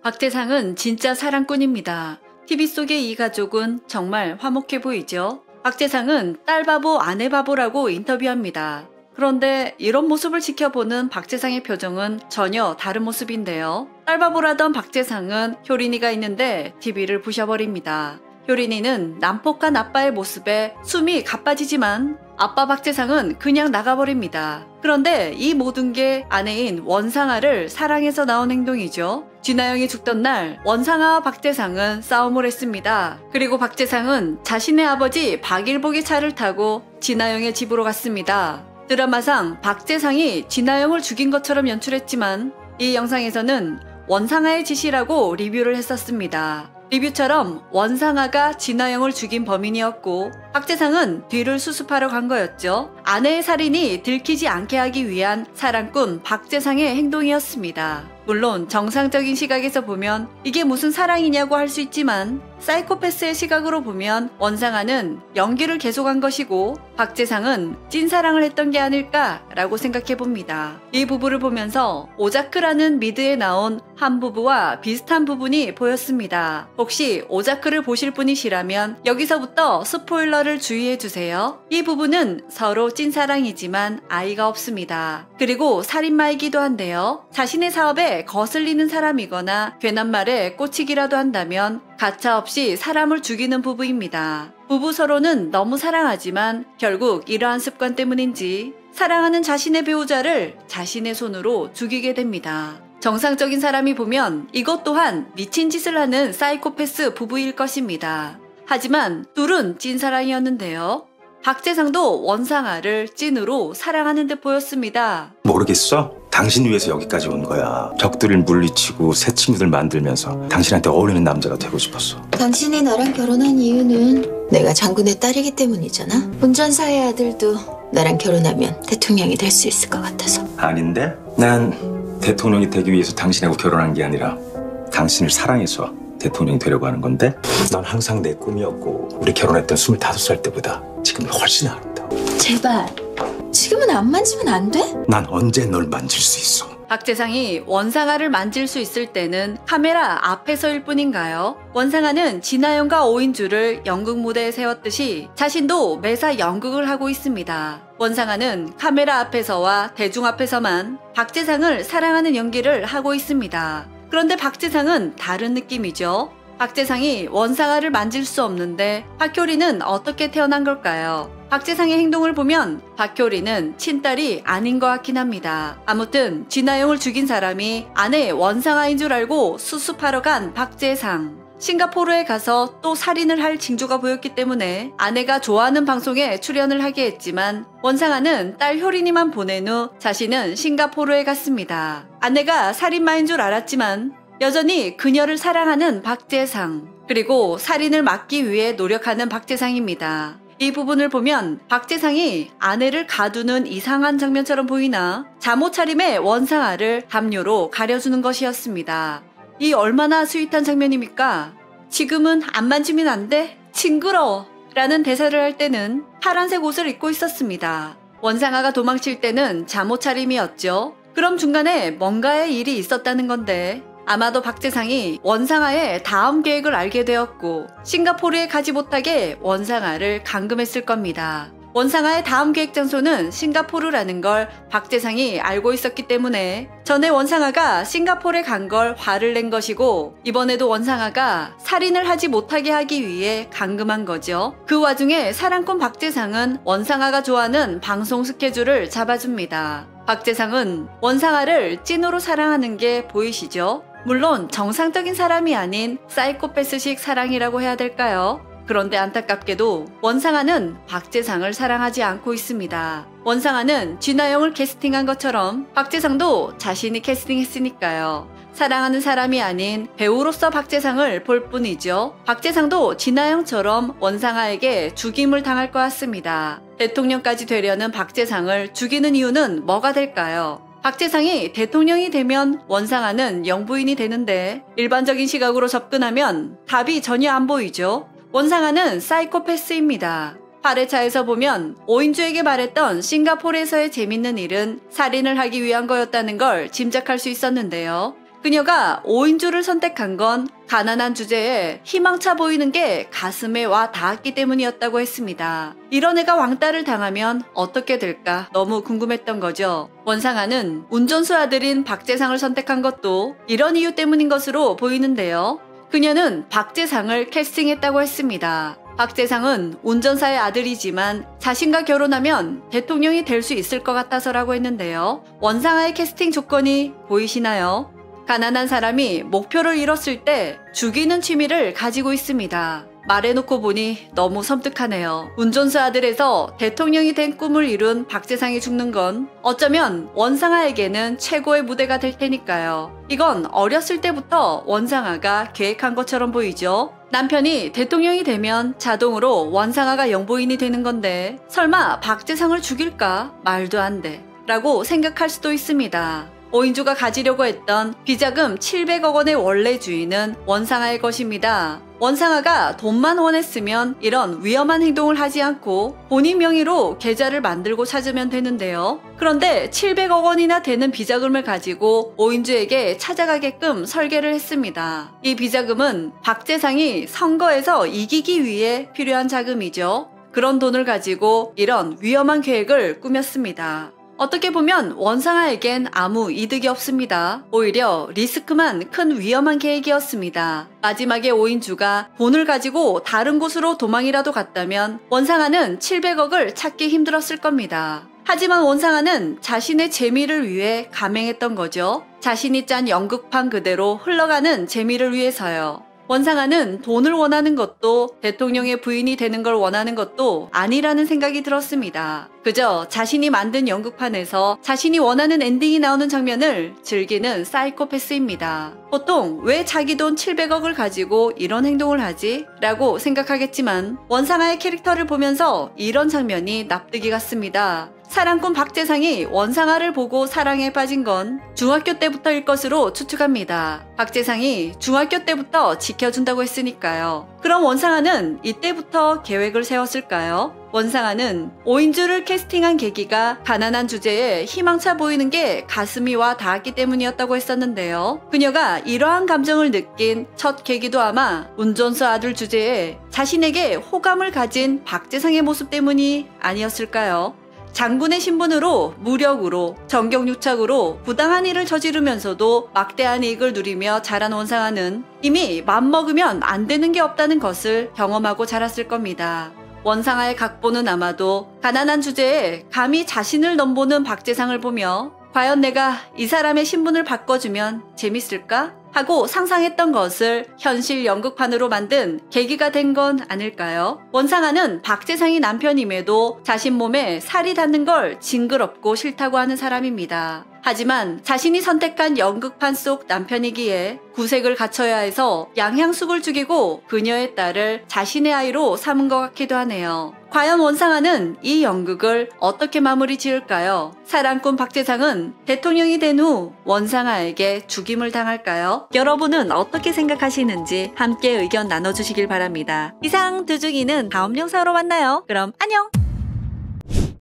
박재상은 진짜 사랑꾼입니다. TV 속의 이 가족은 정말 화목해 보이죠? 박재상은 딸 바보, 아내 바보라고 인터뷰합니다. 그런데 이런 모습을 지켜보는 박재상의 표정은 전혀 다른 모습인데요. 딸 바보라던 박재상은 효린이가 있는데 TV를 부셔버립니다. 효린이는 난폭한 아빠의 모습에 숨이 가빠지지만 아빠 박재상은 그냥 나가버립니다. 그런데 이 모든 게 아내인 원상아를 사랑해서 나온 행동이죠. 진아영이 죽던 날 원상아와 박재상은 싸움을 했습니다. 그리고 박재상은 자신의 아버지 박일복의 차를 타고 진아영의 집으로 갔습니다. 드라마상 박재상이 진아영을 죽인 것처럼 연출했지만 이 영상에서는 원상아의 짓이라고 리뷰를 했었습니다. 리뷰처럼 원상아가 진아영을 죽인 범인이었고 박재상은 뒤를 수습하러 간 거였죠. 아내의 살인이 들키지 않게 하기 위한 사랑꾼 박재상의 행동이었습니다. 물론 정상적인 시각에서 보면 이게 무슨 사랑이냐고 할 수 있지만 사이코패스의 시각으로 보면 원상아는 연기를 계속한 것이고 박재상은 찐사랑을 했던 게 아닐까라고 생각해봅니다. 이 부부를 보면서 오자크라는 미드에 나온 한 부부와 비슷한 부분이 보였습니다. 혹시 오자크를 보실 분이시라면 여기서부터 스포일러를 주의해주세요. 이 부부는 서로 찐사랑이지만 아이가 없습니다. 그리고 살인마이기도 한데요. 자신의 사업에 거슬리는 사람이거나 괜한 말에 꽂히기라도 한다면 가차없이 사람을 죽이는 부부입니다. 부부 서로는 너무 사랑하지만 결국 이러한 습관 때문인지 사랑하는 자신의 배우자를 자신의 손으로 죽이게 됩니다. 정상적인 사람이 보면 이것 또한 미친 짓을 하는 사이코패스 부부일 것입니다. 하지만 둘은 찐사랑이었는데요. 박재상도 원상아를 찐으로 사랑하는 듯 보였습니다. 모르겠어? 당신 위해서 여기까지 온 거야. 적들을 물리치고 새 친구들 만들면서 당신한테 어울리는 남자가 되고 싶었어. 당신이 나랑 결혼한 이유는 내가 장군의 딸이기 때문이잖아. 운전사의 아들도 나랑 결혼하면 대통령이 될 수 있을 것 같아서. 아닌데? 난 대통령이 되기 위해서 당신하고 결혼한 게 아니라 당신을 사랑해서 대통령이 되려고 하는 건데 넌 항상 내 꿈이었고 우리 결혼했던 25살 때보다 지금은 훨씬 아름다워. 제발 지금은 안 만지면 안 돼? 난 언제 널 만질 수 있어. 박재상이 원상아를 만질 수 있을 때는 카메라 앞에서일 뿐인가요? 원상아는 진아영과 오인주를 연극 무대에 세웠듯이 자신도 매사 연극을 하고 있습니다. 원상아는 카메라 앞에서와 대중 앞에서만 박재상을 사랑하는 연기를 하고 있습니다. 그런데 박재상은 다른 느낌이죠. 박재상이 원상아를 만질 수 없는데 박효리는 어떻게 태어난 걸까요? 박재상의 행동을 보면 박효리는 친딸이 아닌 것 같긴 합니다. 아무튼 진아영을 죽인 사람이 아내 원상아인 줄 알고 수습하러 간 박재상. 싱가포르에 가서 또 살인을 할 징조가 보였기 때문에 아내가 좋아하는 방송에 출연을 하게 했지만 원상아는 딸 효린이만 보낸 후 자신은 싱가포르에 갔습니다. 아내가 살인마인 줄 알았지만 여전히 그녀를 사랑하는 박재상, 그리고 살인을 막기 위해 노력하는 박재상입니다. 이 부분을 보면 박재상이 아내를 가두는 이상한 장면처럼 보이나 잠옷 차림의 원상아를 담요로 가려주는 것이었습니다. 이 얼마나 스윗한 장면입니까? 지금은 안 만지면 안 돼? 징그러워! 라는 대사를 할 때는 파란색 옷을 입고 있었습니다. 원상아가 도망칠 때는 잠옷 차림이었죠. 그럼 중간에 뭔가의 일이 있었다는 건데 아마도 박재상이 원상아의 다음 계획을 알게 되었고 싱가포르에 가지 못하게 원상아를 감금했을 겁니다. 원상아의 다음 계획 장소는 싱가포르라는 걸 박재상이 알고 있었기 때문에 전에 원상아가 싱가포르에 간 걸 화를 낸 것이고 이번에도 원상아가 살인을 하지 못하게 하기 위해 감금한 거죠. 그 와중에 사랑꾼 박재상은 원상아가 좋아하는 방송 스케줄을 잡아줍니다. 박재상은 원상아를 찐으로 사랑하는 게 보이시죠? 물론 정상적인 사람이 아닌 사이코패스식 사랑이라고 해야 될까요? 그런데 안타깝게도 원상아는 박재상을 사랑하지 않고 있습니다. 원상아는 진아영을 캐스팅한 것처럼 박재상도 자신이 캐스팅했으니까요. 사랑하는 사람이 아닌 배우로서 박재상을 볼 뿐이죠. 박재상도 진아영처럼 원상아에게 죽임을 당할 것 같습니다. 대통령까지 되려는 박재상을 죽이는 이유는 뭐가 될까요? 박재상이 대통령이 되면 원상아는 영부인이 되는데 일반적인 시각으로 접근하면 답이 전혀 안 보이죠. 원상아는 사이코패스입니다. 8회차에서 보면 오인주에게 말했던 싱가포르에서의 재밌는 일은 살인을 하기 위한 거였다는 걸 짐작할 수 있었는데요. 그녀가 오인주를 선택한 건 가난한 주제에 희망차 보이는 게 가슴에 와 닿았기 때문이었다고 했습니다. 이런 애가 왕따를 당하면 어떻게 될까 너무 궁금했던 거죠. 원상아는 운전수 아들인 박재상을 선택한 것도 이런 이유 때문인 것으로 보이는데요. 그녀는 박재상을 캐스팅했다고 했습니다. 박재상은 운전사의 아들이지만 자신과 결혼하면 대통령이 될 수 있을 것 같아서라고 했는데요. 원상아의 캐스팅 조건이 보이시나요? 가난한 사람이 목표를 이뤘을 때 죽이는 취미를 가지고 있습니다. 말해놓고 보니 너무 섬뜩하네요. 운전수 아들에서 대통령이 된 꿈을 이룬 박재상이 죽는 건 어쩌면 원상아에게는 최고의 무대가 될 테니까요. 이건 어렸을 때부터 원상아가 계획한 것처럼 보이죠? 남편이 대통령이 되면 자동으로 원상아가 영부인이 되는 건데 설마 박재상을 죽일까? 말도 안 돼. 라고 생각할 수도 있습니다. 오인주가 가지려고 했던 비자금 700억 원의 원래 주인은 원상아의 것입니다. 원상아가 돈만 원했으면 이런 위험한 행동을 하지 않고 본인 명의로 계좌를 만들고 찾으면 되는데요. 그런데 700억 원이나 되는 비자금을 가지고 오인주에게 찾아가게끔 설계를 했습니다. 이 비자금은 박재상이 선거에서 이기기 위해 필요한 자금이죠. 그런 돈을 가지고 이런 위험한 계획을 꾸몄습니다. 어떻게 보면 원상아에겐 아무 이득이 없습니다. 오히려 리스크만 큰 위험한 계획이었습니다. 마지막에 오인주가 돈을 가지고 다른 곳으로 도망이라도 갔다면 원상아는 700억을 찾기 힘들었을 겁니다. 하지만 원상아는 자신의 재미를 위해 감행했던 거죠. 자신이 짠 연극판 그대로 흘러가는 재미를 위해서요. 원상아는 돈을 원하는 것도 대통령의 부인이 되는 걸 원하는 것도 아니라는 생각이 들었습니다. 그저 자신이 만든 연극판에서 자신이 원하는 엔딩이 나오는 장면을 즐기는 사이코패스입니다. 보통 왜 자기 돈 700억을 가지고 이런 행동을 하지? 라고 생각하겠지만 원상아의 캐릭터를 보면서 이런 장면이 납득이 갔습니다. 사랑꾼 박재상이 원상아를 보고 사랑에 빠진 건 중학교 때부터일 것으로 추측합니다. 박재상이 중학교 때부터 지켜준다고 했으니까요. 그럼 원상아는 이때부터 계획을 세웠을까요? 원상아는 오인주를 캐스팅한 계기가 가난한 주제에 희망차 보이는 게 가슴이 와 닿았기 때문이었다고 했었는데요. 그녀가 이러한 감정을 느낀 첫 계기도 아마 운전수 아들 주제에 자신에게 호감을 가진 박재상의 모습 때문이 아니었을까요? 장군의 신분으로 무력으로 정경유착으로 부당한 일을 저지르면서도 막대한 이익을 누리며 자란 원상아는 이미 맘먹으면 안 되는 게 없다는 것을 경험하고 자랐을 겁니다. 원상아의 각본은 아마도 가난한 주제에 감히 자신을 넘보는 박재상을 보며 과연 내가 이 사람의 신분을 바꿔주면 재밌을까? 하고 상상했던 것을 현실 연극판으로 만든 계기가 된 건 아닐까요? 원상아는 박재상이 남편임에도 자신 몸에 살이 닿는 걸 징그럽고 싫다고 하는 사람입니다. 하지만 자신이 선택한 연극판 속 남편이기에 구색을 갖춰야 해서 양향숙을 죽이고 그녀의 딸을 자신의 아이로 삼은 것 같기도 하네요. 과연 원상아는 이 연극을 어떻게 마무리 지을까요? 사랑꾼 박재상은 대통령이 된 후 원상아에게 죽임을 당할까요? 여러분은 어떻게 생각하시는지 함께 의견 나눠주시길 바랍니다. 이상 두중이는 다음 영상으로 만나요. 그럼 안녕!